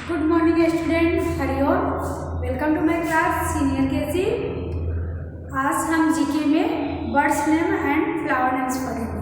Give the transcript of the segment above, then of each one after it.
Good morning student, Hariom. Welcome to my class senior KG. आज हम GK में birds name and flower names पढ़ेंगे।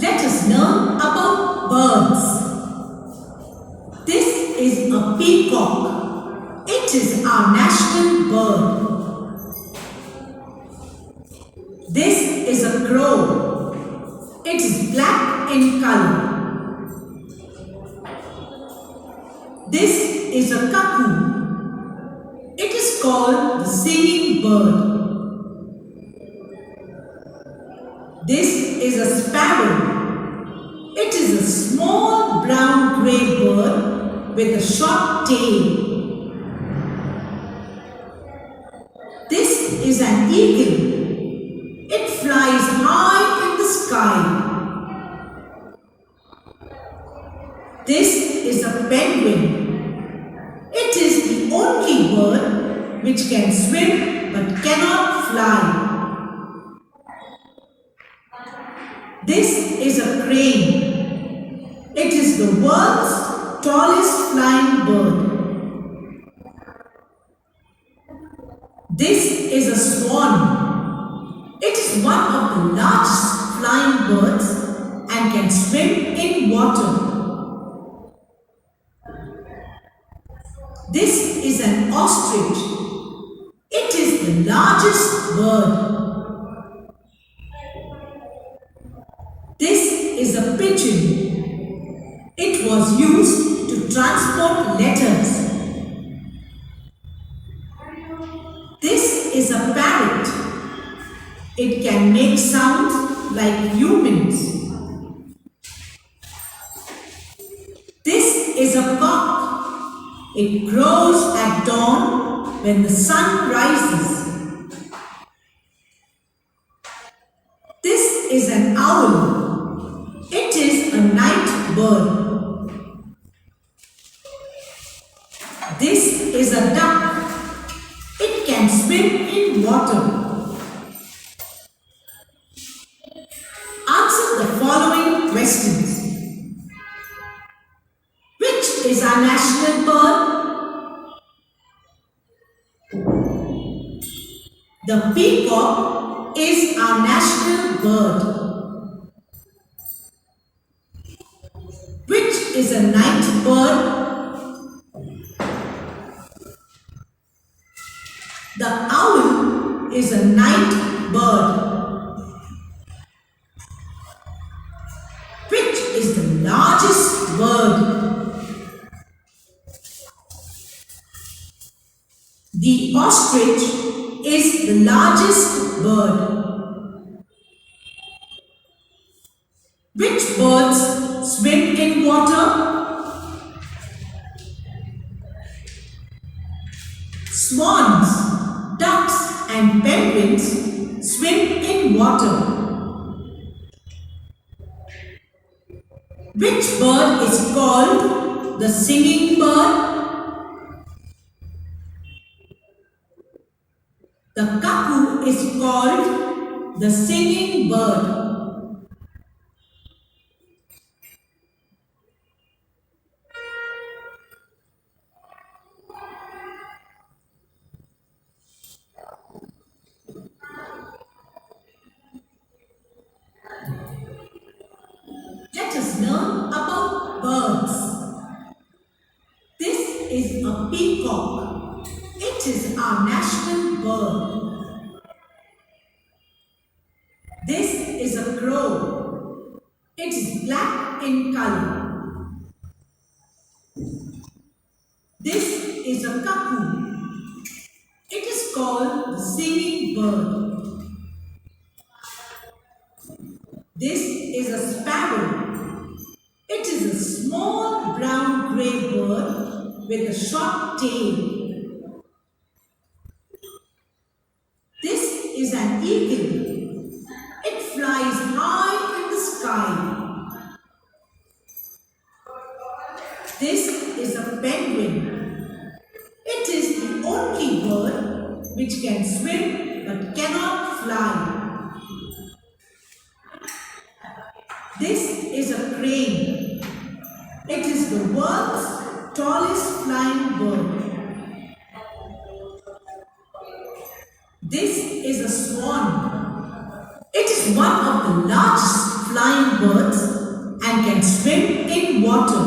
Let us learn about birds. This is a peacock. It is our national bird. This is a crow. It is black in color. This is a cuckoo. It is called the singing bird. This is a sparrow. It is a small brown grey bird with a short tail. This is an eagle. It flies high in the sky. This is a penguin. It is the only bird which can swim but cannot fly. This is a crane. It is the world's tallest flying bird. This is a swan. It is one of the largest flying birds and can swim in water. This is an ostrich. It is the largest bird. This is a pigeon. It was used to transport letters. This is a parrot. It can make sounds like humans. This is a cock. It crows at dawn when the sun rises. This is an owl. It is a night bird. This is a duck. It can swim in water. Answer the following questions. Which is our national bird? The peacock is our national bird. Which is a night bird? The owl is a night bird. Which is the largest bird? The ostrich is the largest bird. Which birds swim in water? Swans, ducks and penguins swim in water. Which bird is called the singing bird? The cuckoo is called the singing bird. Let us learn about birds. This is a peacock. It is our national bird. This is a crow. It is black in color. This is a cuckoo. It is called the singing bird. This is a sparrow. It is a small brown grey bird with a short tail. This is an eagle. It flies high in the sky. This is a penguin. It is the only bird which can swim but cannot fly. This is a crane. It is the world's tallest flying bird. This is a swan. It is one of the largest flying birds and can swim in water.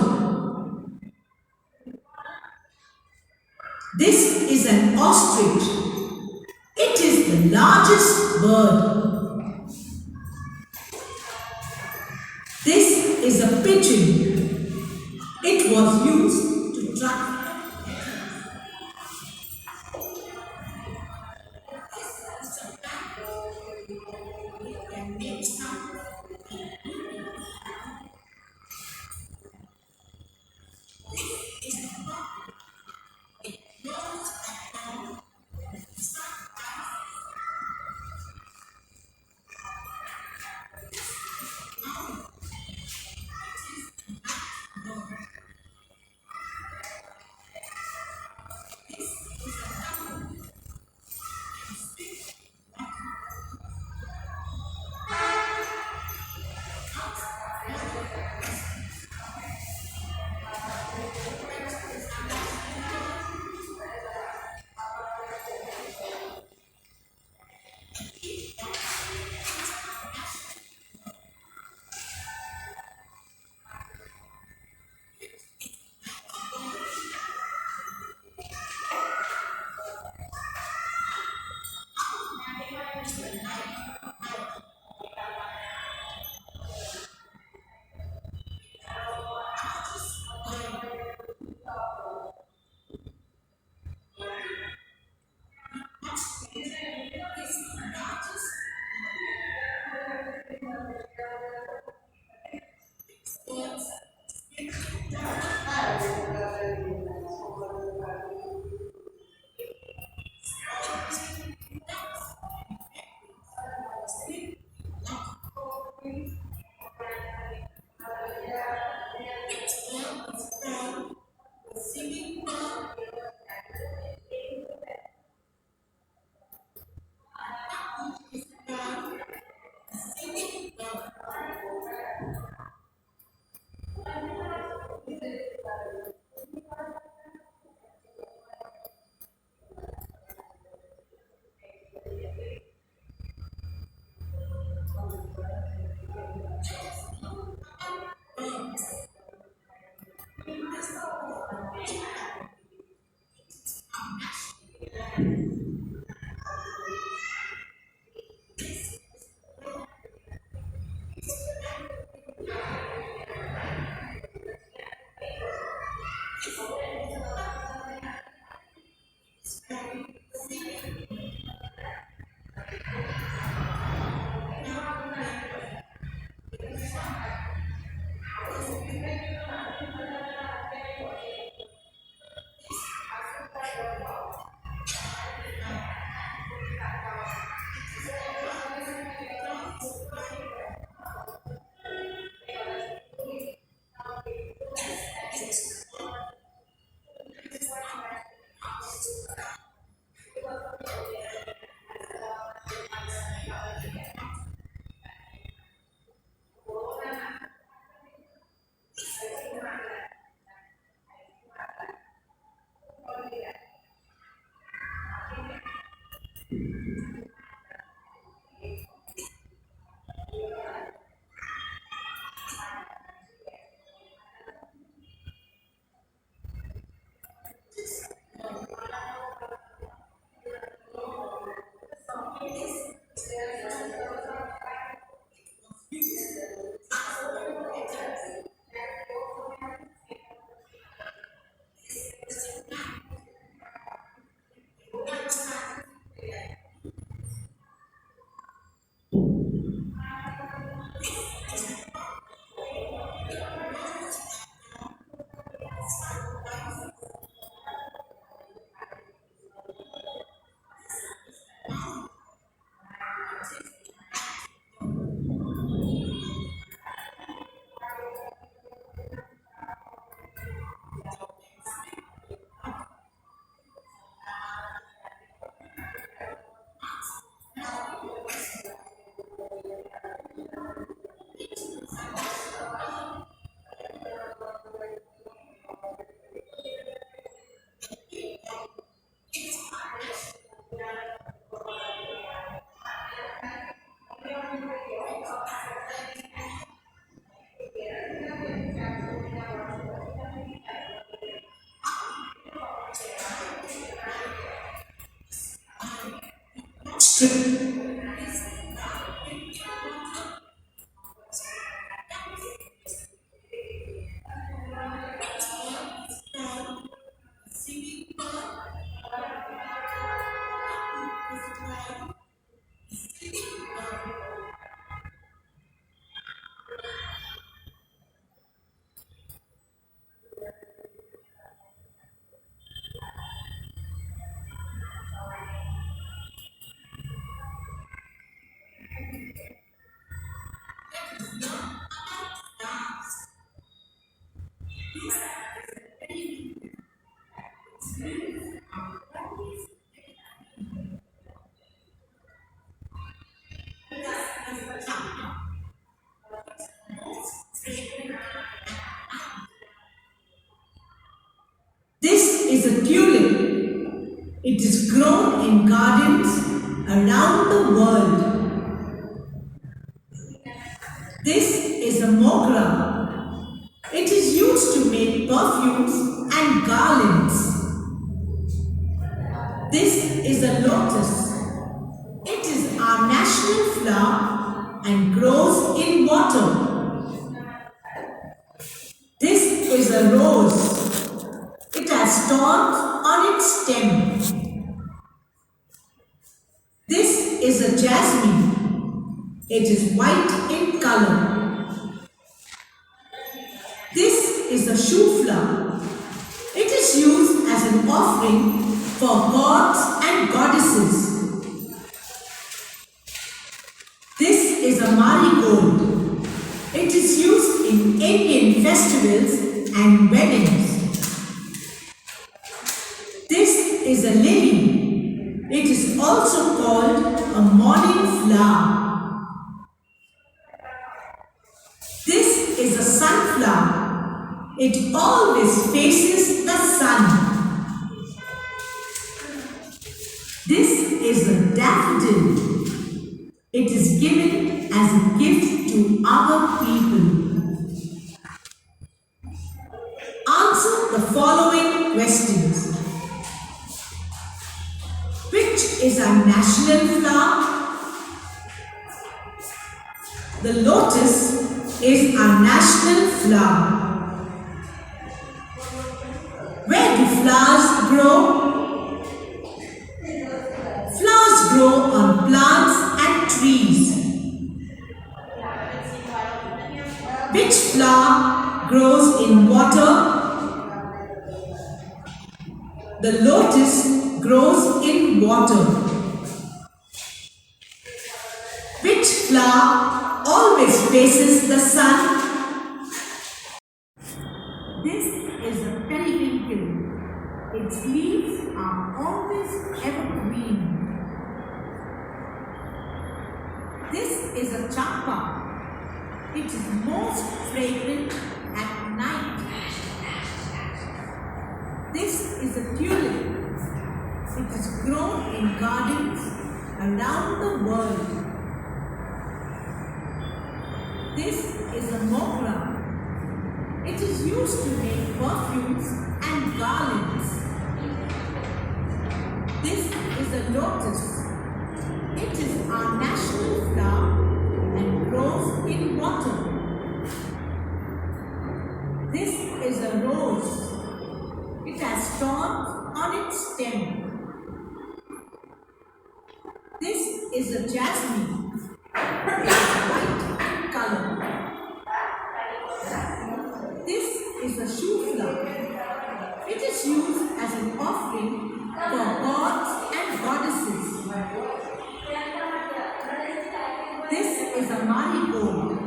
This is an ostrich. It is the largest bird. This is a pigeon. It was used to track. This is a tulip. It is grown in gardens around the world. This is a mogra. It is used to make perfumes and garlands. This is a lotus. It is our national flower and grows in water. This is a rose. It has thorns on its stem. This is a jasmine. It is white in color. This is a shoe flower. It is used as an offering for gods and goddesses. This is a marigold. It is used in Indian festivals and weddings. This is a lily. It is also called a morning flower. This is a sunflower. It always faces the sun. This is a daffodil. It is given as a gift to other people. Answer the following questions. Which is our national flower? The lotus is our national flower. Where do flowers grow? Flowers grow on plants and trees. Which flower grows in water? The lotus grows in water. Which flower always faces the sun? This is a periwinkle. Its leaves are always evergreen. This is a champa. It is most fragrant at night. This is a tulip. It is grown in gardens around the world. This is a mogra. It is used to make perfumes and garlands. This is a lotus. It is our national flower and grows in water. This is a rose. It has thorns on its stem. This is a jasmine. It is white in color. This is a shoe flower. It is used as an offering for gods and goddesses. This is a marigold.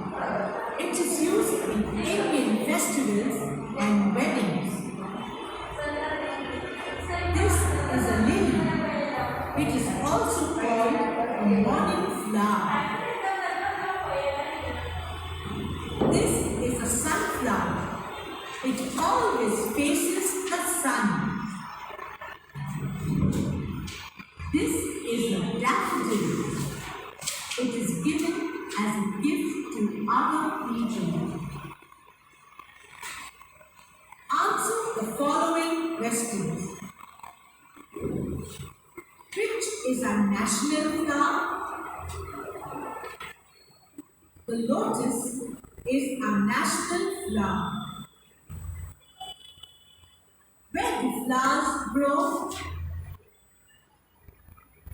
It is used in Indian festivals and weddings. This is a lily. It is also called a morning flower. This is a sunflower. It always faces the sun. This is a daffodil. It is given as a gift to other people. Answer the following questions. Which is our national flower? The lotus is our national flower. Where do flowers grow?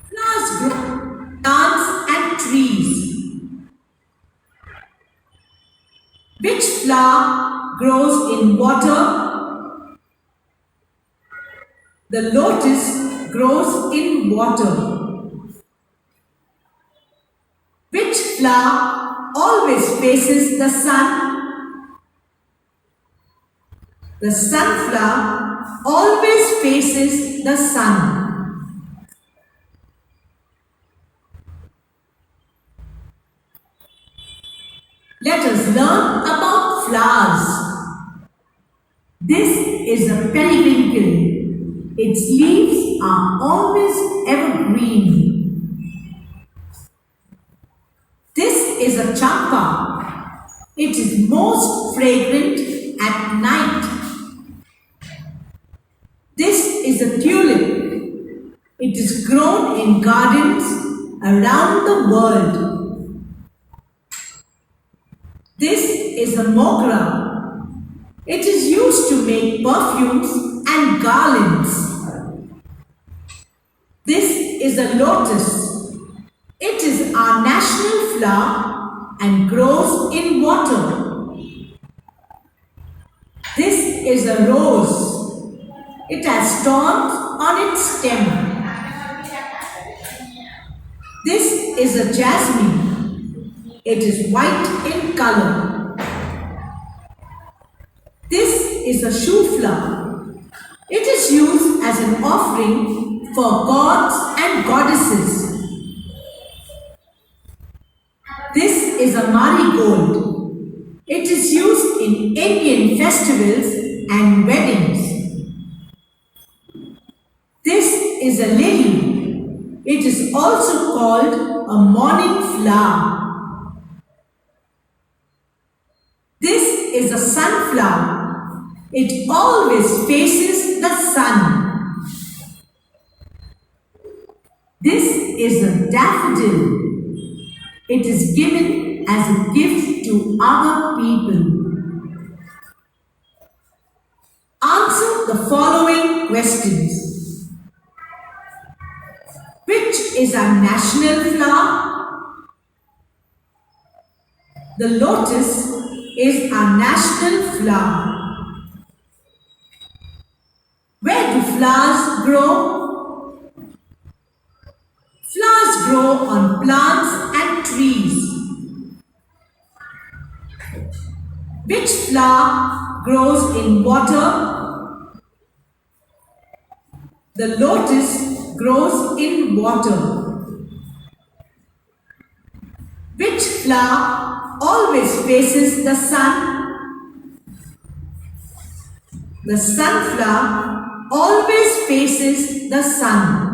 Flowers grow in plants and trees. Which flower grows in water? The lotus grows in water. Which flower always faces the sun? The sunflower always faces the sun. Let us learn about flowers. This is a periwinkle. Its leaves are always evergreen. This is a champa. It is most fragrant at night. This is a tulip. It is grown in gardens around the world. This is a mogra. It is used to make perfumes and garlands. This is a lotus. It is our national flower and grows in water. This is a rose. It has thorns on its stem. This is a jasmine. It is white in color. This is a shoe flower. It is used as an offering for gods and goddesses. This is a marigold. It is used in Indian festivals and weddings. This is a lily. It is also called a morning flower. This is a sunflower. It always faces the sun. This is a daffodil. It is given as a gift to other people. Answer the following questions. Which is our national flower? The lotus is our national flower. Where do flowers grow? Flowers grow on plants and trees. Which flower grows in water? The lotus grows in water. Which flower always faces the sun? The sunflower always faces the sun.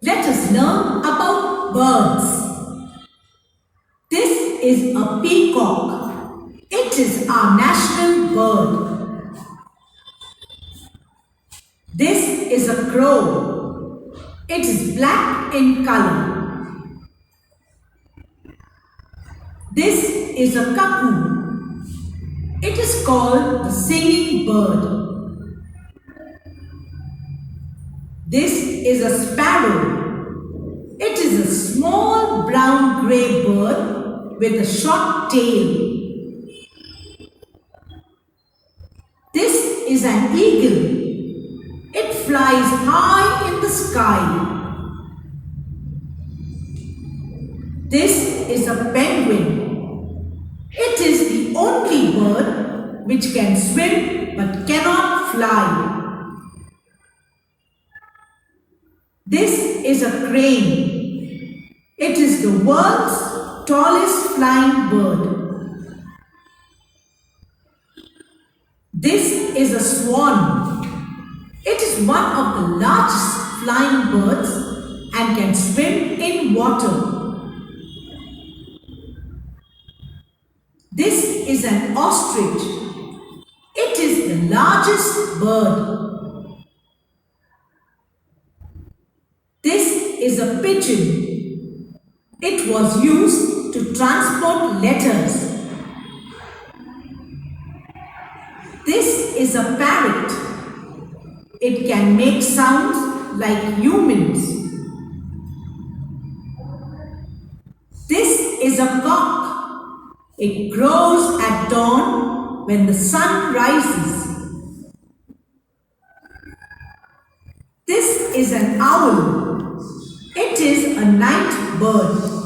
Let us learn about birds. This is a peacock. It is our national bird. This is a crow. It is black in color. This is a cuckoo. It is called the singing bird. This is a sparrow. It is a small brown-grey bird with a short tail. This is an eagle. It flies high in the sky. This is a penguin. It is the only bird which can swim but cannot fly. This is a crane. It is the world's tallest flying bird. This is a swan. It is one of the largest flying birds and can swim in water. This is an ostrich. It is the largest bird. This is a pigeon. It was used to transport letters. This is a parrot. It can make sounds like humans. This is a cock. It crows at dawn when the sun rises. This is an owl. It is a night bird.